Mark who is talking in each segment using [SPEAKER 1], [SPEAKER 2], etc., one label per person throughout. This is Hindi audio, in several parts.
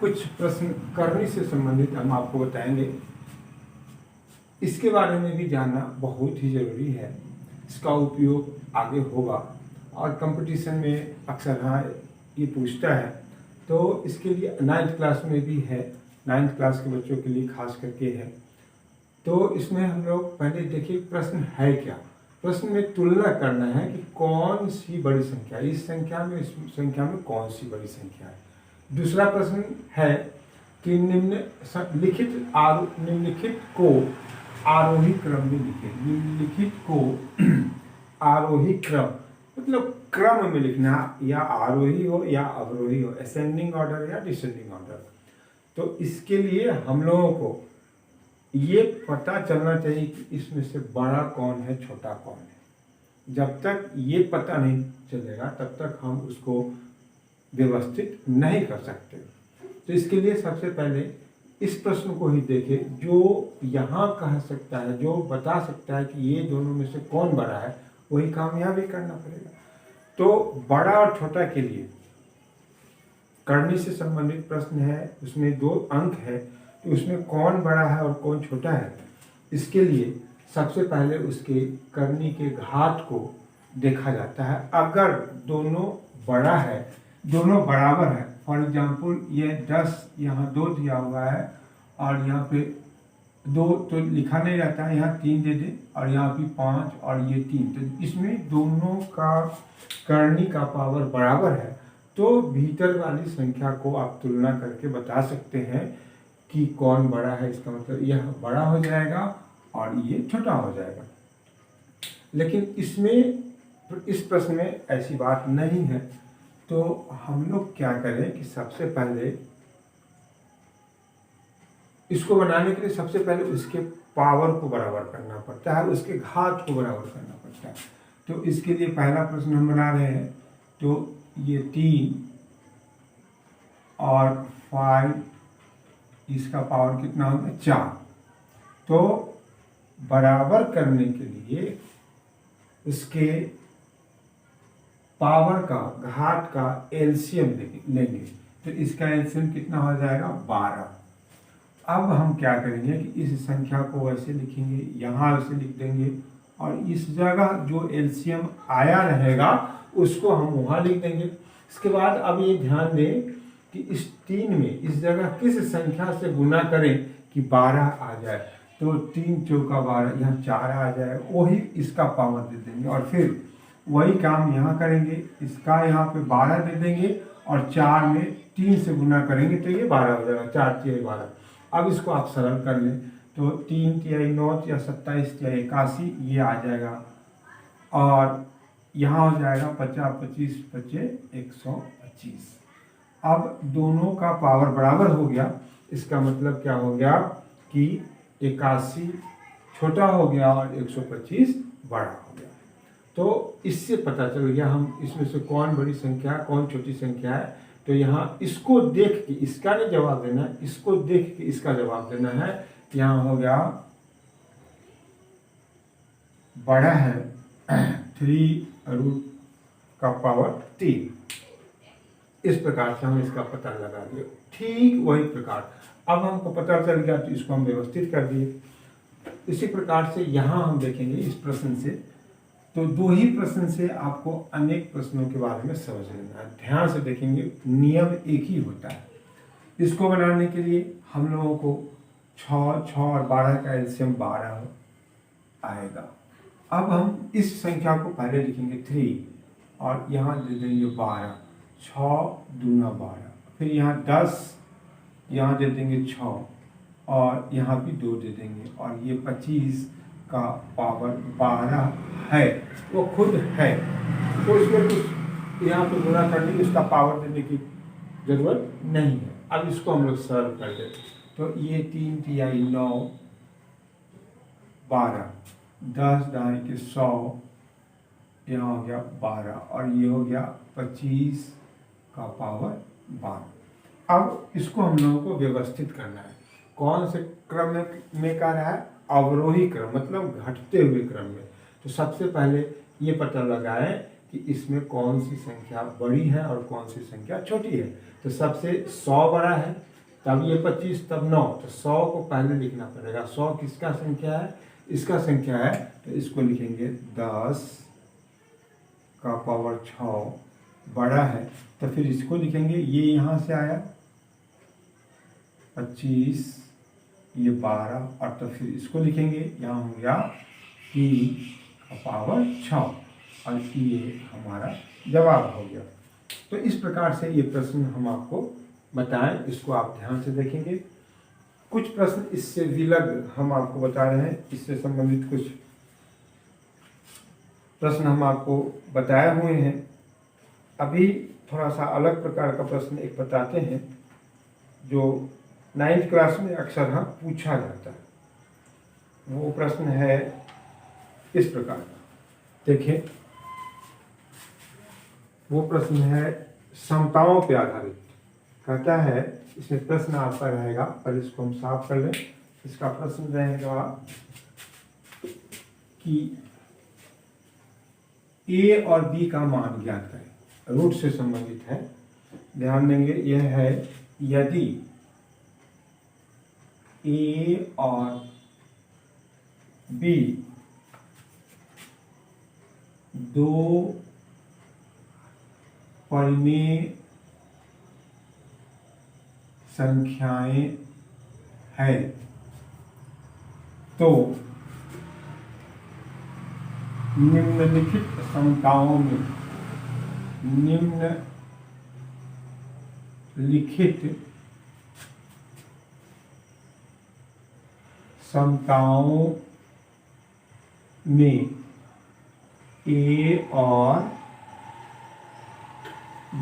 [SPEAKER 1] कुछ प्रश्न करने से संबंधित हम आपको बताएंगे। इसके बारे में भी जानना बहुत ही ज़रूरी है। इसका उपयोग आगे होगा और कंपटीशन में अक्सर हाँ ये पूछता है, तो इसके लिए 9th क्लास में भी है, 9th क्लास के बच्चों के लिए खास करके है। तो इसमें हम लोग पहले देखिए प्रश्न है क्या। प्रश्न में तुलना करना है कि कौन सी बड़ी संख्या, इस संख्या में इस संख्या में कौन सी बड़ी संख्या है। दूसरा प्रश्न है कि निम्नलिखित को आरोही क्रम में लिखे। निम्नलिखित को आरोही क्रम मतलब क्रम में लिखना, या आरोही हो या अवरोही हो, असेंडिंग ऑर्डर या डिसेंडिंग ऑर्डर। तो इसके लिए हम लोगों को ये पता चलना चाहिए कि इसमें से बड़ा कौन है, छोटा कौन है। जब तक ये पता नहीं चलेगा तब तक हम उसको व्यवस्थित नहीं कर सकते। तो इसके लिए सबसे पहले इस प्रश्न को ही देखें, जो यहाँ कह सकता है, जो बता सकता है कि ये दोनों में से कौन बड़ा है, वही काम यहाँ भी करना पड़ेगा। तो बड़ा और छोटा के लिए करने से संबंधित प्रश्न है, उसमें 2 अंक है, तो उसमें कौन बड़ा है और कौन छोटा है। इसके लिए सबसे पहले उसके करनी के घात को देखा जाता है। अगर दोनों बड़ा है, दोनों बराबर है, फॉर एग्जाम्पल ये 10 यहाँ 2 दिया हुआ है और यहाँ पे 2 तो लिखा नहीं रहता है, यहाँ 3 दे दे और यहाँ भी 5 और ये 3, तो इसमें दोनों का करनी का पावर बराबर है। तो भीतर वाली संख्या को आप तुलना करके बता सकते हैं कि कौन बड़ा है। इसका मतलब यह बड़ा हो जाएगा और ये छोटा हो जाएगा। लेकिन इसमें इस प्रश्न में ऐसी बात नहीं है। तो हम लोग क्या करें कि सबसे पहले इसको बनाने के लिए सबसे पहले उसके पावर को बराबर करना पड़ता है, उसके घात को बराबर करना पड़ता है। तो इसके लिए पहला प्रश्न हम बना रहे हैं। तो ये 3 और 5, इसका पावर कितना होगा 4। तो बराबर करने के लिए उसके पावर का, घात का एलसीएम लेंगे। तो इसका एलसीएम कितना हो जाएगा 12। अब हम क्या करेंगे कि इस संख्या को वैसे लिखेंगे, यहाँ वैसे लिख देंगे और इस जगह जो एलसीएम आया रहेगा उसको हम वहाँ लिख देंगे। इसके बाद अब ये ध्यान दें कि इस 3 में इस जगह किस संख्या से गुना करें कि 12 आ जाए। तो 3 चौका 12, यहाँ 4 आ जाए, वही इसका पावर दे देंगे और फिर वही काम यहाँ करेंगे। इसका यहाँ पे 12 दे देंगे और 4 में 3 से गुना करेंगे तो ये 12 हो जाएगा, 4 3 12। अब इसको आप सरल कर लें तो 3 3 9 या 27 या 81 ये आ जाएगा और यहाँ हो जाएगा 50 25 25 125। अब दोनों का पावर बराबर हो गया। इसका मतलब क्या हो गया कि 81 छोटा हो गया और 125 बड़ा हो गया। तो इससे पता चल गया हम इसमें से कौन बड़ी संख्या है, कौन छोटी संख्या है। तो यहाँ इसको देख के इसका नहीं जवाब देना है, इसको देख के इसका जवाब देना है। यहाँ हो गया बड़ा है 3√3। इस प्रकार से हम इसका पता लगा दिए। ठीक वही प्रकार अब हमको पता चल गया तो इसको हम व्यवस्थित कर दिए। इसी प्रकार से यहाँ हम देखेंगे इस प्रश्न से, तो 2 ही प्रश्न से आपको अनेक प्रश्नों के बारे में समझ लेना है। ध्यान से देखेंगे, नियम एक ही होता है। इसको बनाने के लिए हम लोगों को 6 6 और 12 का एलसीएम 12 आएगा। अब हम इस संख्या को पहले लिखेंगे 3 और यहाँ दे देंगे 12, 6 दूना 12, फिर यहाँ 10, यहाँ दे देंगे 6 और यहाँ भी 2 दे देंगे और ये 25 का पावर 12 है, वो खुद है। तो इसमें कुछ यहाँ पे गुणा करने की उसका पावर देने की जरूरत नहीं है। अब इसको हम लोग सरल कर देते। तो ये 3 तिहाई 9 12, 10 दाई के 100, यहाँ हो गया 12 और ये हो गया 25 का पावर 12। अब इसको हम लोगों को व्यवस्थित करना है। कौन से क्रम में कर रहा है? अवरोही क्रम, मतलब घटते हुए क्रम में। तो सबसे पहले ये पता लगाएं कि इसमें कौन सी संख्या बड़ी है और कौन सी संख्या छोटी है। तो सबसे 100 बड़ा है तब ये 25 तब 9, तो 100 को पहले लिखना पड़ेगा। 100 किसका संख्या है? इसका संख्या है, तो इसको लिखेंगे 10 का पावर 6 बड़ा है, तो फिर इसको लिखेंगे, ये यहाँ से आया 25, ये 12, और तो फिर इसको लिखेंगे, यहाँ हो गया 3 का पावर 6, और ये हमारा जवाब हो गया। तो इस प्रकार से ये प्रश्न हम आपको बताएं, इसको आप ध्यान से देखेंगे। कुछ प्रश्न इससे विलग हम आपको बता रहे हैं, इससे संबंधित कुछ प्रश्न हम आपको बताए हुए हैं। अभी थोड़ा सा अलग प्रकार का प्रश्न एक बताते हैं, जो 9th क्लास में अक्सर हम पूछा जाता है। वो प्रश्न है इस प्रकार का, देखिए वो प्रश्न है समताओं पे आधारित। कहता है, इसमें प्रश्न आपका रहेगा, पर इसको हम साफ कर लें। इसका प्रश्न रहेगा कि ए और बी का मान ज्ञात करें, रूट से संबंधित है। ध्यान देंगे, यह है यदि ए और बी दो परिमेय संख्याएं हैं, तो निम्नलिखित समताओं में निम्नलिखित समताओं में ए और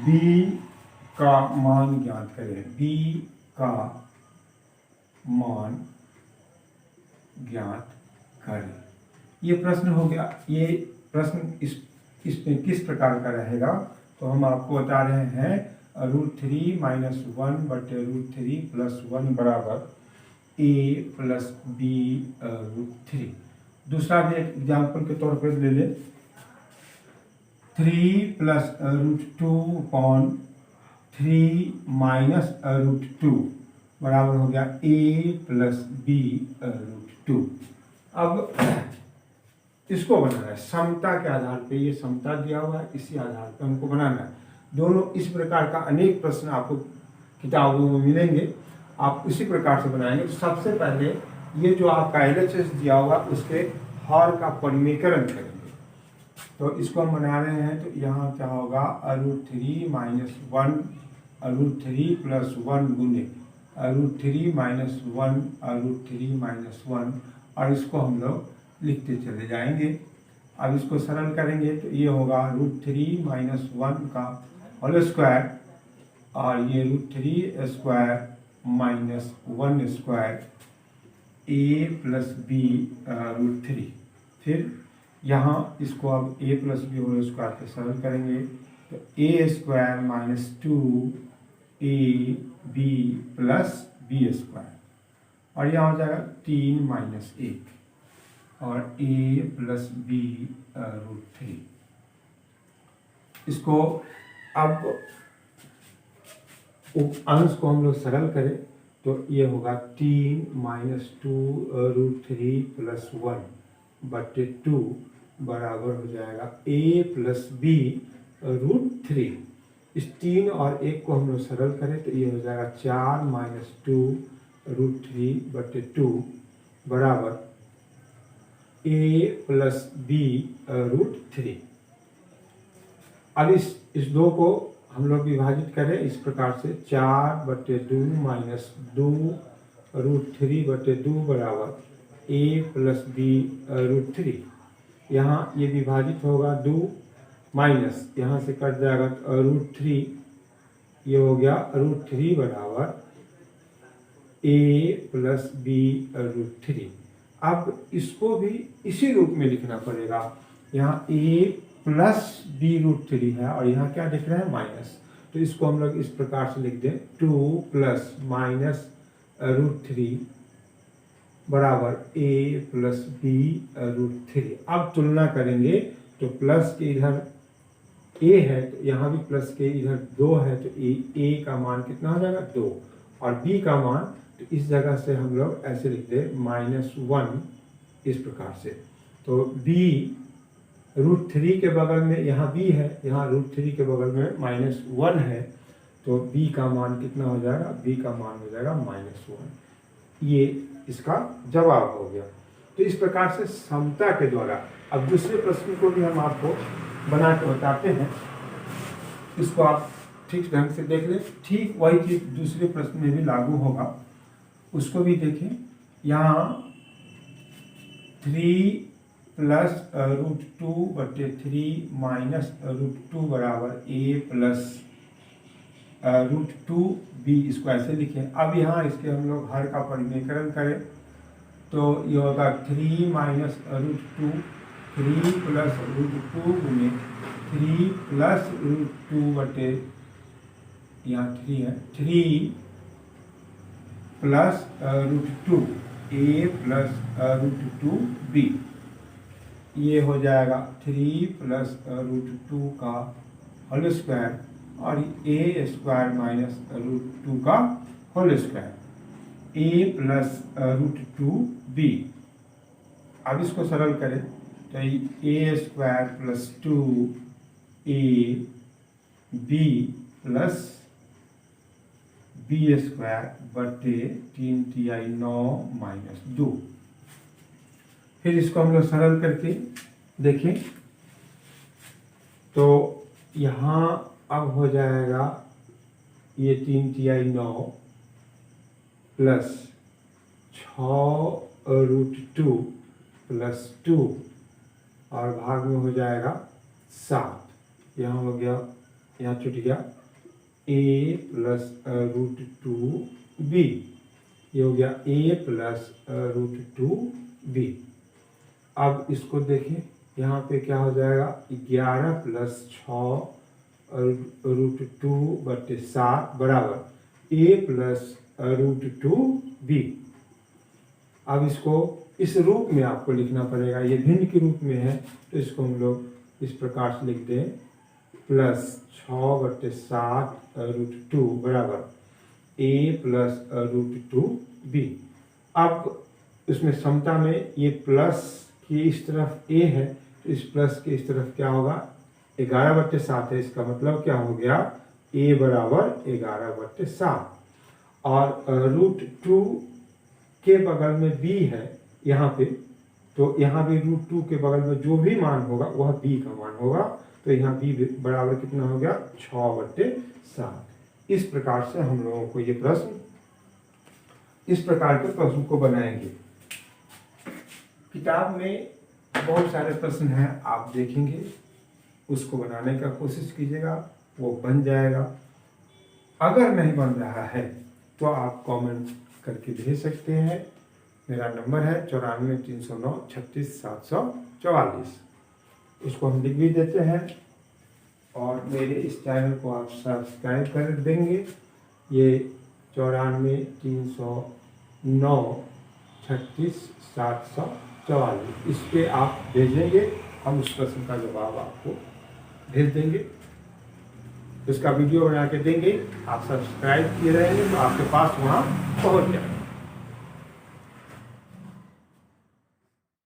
[SPEAKER 1] बी का मान ज्ञात करें। बी का मान ज्ञात करें। ये प्रश्न हो गया। ये प्रश्न इसमें किस प्रकार का रहेगा, तो हम आपको बता रहे हैं √3 - 1/√3 + 1 बराबर a + b √3। दूसरा भी एग्जाम्पल के तौर पर ले लें, 3 + √2/3 - √2 बराबर हो गया a + b √2। अब इसको बनाना है समता के आधार पे, ये समता दिया हुआ है, इसी आधार पे हमको बनाना है। दोनों इस प्रकार का अनेक प्रश्न आपको किताबों में मिलेंगे, आप इसी प्रकार से बनाएंगे। तो सबसे पहले ये जो आपका LHS दिया होगा उसके हर का परिमेयकरण करेंगे। तो इसको हम बना रहे हैं, तो यहाँ क्या होगा, √3 - 1 √3 + 1 गुने √3 - 1 √3 - 1, और इसको हम लोग लिखते चले जाएंगे। अब इसको सरल करेंगे, तो ये होगा √3 - 1 का होल स्क्वायर, और ये √3² - 1² a + b √3। फिर यहाँ इसको अब a + b होल स्क्वायर पे सरल करेंगे, तो a² - 2ab + b², और यहाँ हो जाएगा 3 - 1 और a + b √3। इसको अब अंश को हम लोग सरल करें, तो ये होगा 3 - 2 √3 + 1/2 बराबर हो जाएगा a + b √3। इस 3 और 1 को हम लोग सरल करें, तो ये हो जाएगा 4 - 2 √3/2 बराबर a + b √3। अब इस दो को हम लोग विभाजित करें इस प्रकार से, 4/2 - 2 √3/2 बराबर a + b √3। यहाँ ये विभाजित होगा 2 माइनस, यहाँ से कट जाएगा √3, ये हो गया √3 बराबर a + b √3। अब इसको भी इसी रूप में लिखना पड़ेगा। यहाँ a + b √3 है, और यहाँ क्या लिख रहे हैं, माइनस। तो इसको हम लोग इस प्रकार से लिख दें, 2 + -√3 बराबर a + b √3। अब तुलना करेंगे, तो प्लस के इधर a है, तो यहाँ भी प्लस के इधर 2 है, तो a का मान कितना हो जाएगा, 2, और b का मान, तो इस जगह से हम लोग ऐसे लिख दे -1 इस प्रकार से। तो b √3 के बगल में यहाँ b है, यहाँ √3 के बगल में -1 है, तो b का मान कितना हो जाएगा, b का मान हो जाएगा -1। ये इसका जवाब हो गया। तो इस प्रकार से समता के द्वारा, अब दूसरे प्रश्न को भी हम आपको बना के बताते हैं, इसको आप ठीक ढंग से देख लें। ठीक वही चीज दूसरे प्रश्न में भी लागू होगा, उसको भी देखें। यहाँ 3 + √2/3 - √2 बराबर a + √2b, इसको ऐसे लिखें। अब यहाँ इसके हम लोग हर का परिमेयकरण करें, तो ये होगा 3 - √2, 3 + √2 गुने 3 + √2 यहाँ 3 है, 3 + √2 a + √2b, ये हो जाएगा 3 + √2 का होल स्क्वायर और a² - √2 का होल स्क्वायर, a + √2b। अब इसको सरल करें तो a² + 2ab + b² बटे 3 × 9 - 2। फिर इसको हम लोग सरल करके देखें, तो यहाँ अब हो जाएगा ये 3 × 9 + 6√2 + 2 और भाग में हो जाएगा 7। यहाँ हो गया, यहाँ छूट गया a + √2b, ये हो गया a + √2b। अब इसको देखें, यहाँ पे क्या हो जाएगा, 11 + 6 √2/7 बराबर a + √2b। अब इसको इस रूप में आपको लिखना पड़ेगा, ये भिन्न के रूप में है, तो इसको हम लोग इस प्रकार से लिख दें, +6/7 √2 बराबर a + √2b। अब उसमें समता में ये प्लस की इस तरफ a है, तो इस प्लस के इस तरफ क्या होगा, 11/7 है। इसका मतलब क्या हो गया, a बराबर 11/7 और √2 के बगल में b है यहाँ पे, तो यहाँ भी √2 के बगल में जो भी मान होगा वह b का मान होगा, तो यहाँ b बराबर कितना हो गया, 6/7। इस प्रकार से हम लोगों को ये प्रश्न, इस प्रकार के प्रश्न को बनाएंगे। किताब में बहुत सारे प्रश्न हैं, आप देखेंगे, उसको बनाने का कोशिश कीजिएगा, वो बन जाएगा। अगर नहीं बन रहा है तो आप कमेंट करके भेज सकते हैं। मेरा नंबर है 94 309 36 744। इसको हम लिख भी देते हैं और मेरे इस चैनल को आप सब्सक्राइब कर देंगे। ये 94 309 36 744, इस पर आप भेजेंगे, हम उस प्रश्न का जवाब आपको भेज देंगे, उसका वीडियो बना के देंगे। आप सब्सक्राइब किए रहेंगे तो आपके पास वहाँ पहुँच जाएगा।